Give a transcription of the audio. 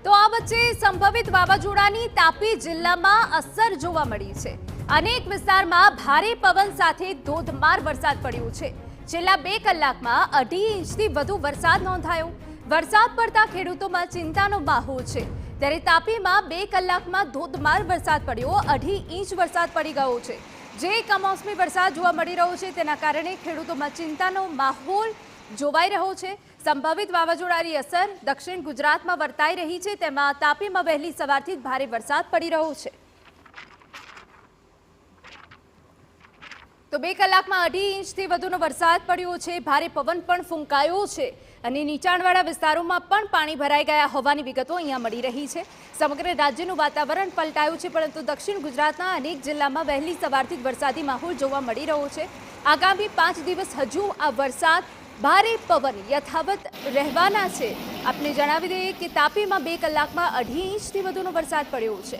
તો આ વચ્ચે સંભવિત વાવાઝોડાની તાપી જિલ્લામાં અસર જોવા મળી છે। અનેક વિસ્તારમાં ભારે પવન સાથે ધોધમાર વરસાદ પડ્યો છે। છેલ્લા 2 કલાકમાં 2.5 ઇંચથી વધુ વરસાદ નોંધાયો। વરસાદ પડતા ખેડૂતોમાં ચિંતાનો માહોલ છે। ત્યારે તાપીમાં 2 કલાકમાં ધોધમાર વરસાદ પડ્યો। 2.5 ઇંચ વરસાદ પડી ગયો છે। જે કમોસમી વરસાદ જોવા મળી રહ્યો છે તેના કારણે ખેડૂતોમાં ચિંતાનો માહોલ જોવાઈ રહ્યો છે। સંભવિત વાવાઝોડાની અસર દક્ષિણ ગુજરાતમાં વર્તાઈ રહી છે, તેમાં તાપીમાં વહેલી સવારથી જ ભારે વરસાદ પડી રહ્યો છે। તો 2 કલાકમાં 2.5 ઇંચથી વધુનો વરસાદ પડ્યો છે। ભારે પવન પણ ફૂંકાયો છે અને નીચાણવાળા વિસ્તારોમાં પણ પાણી ભરાઈ ગયા હોવાની વિગતો અહીંયા મળી રહી છે। સમગ્ર રાજ્યનું વાતાવરણ પલટાયું છે, પરંતુ દક્ષિણ ગુજરાતના અનેક જિલ્લામાં વહેલી સવારથી જ વરસાદી માહોલ જોવા મળી રહ્યો છે। આગામી 5 દિવસ હજુ આ વરસાદ ભારે પવન યથાવત રહેવાના છે। આપને જણાવી દઈએ કે તાપીમાં 2 કલાકમાં 2.5 ઇંચથી વધુનો વરસાદ પડ્યો છે।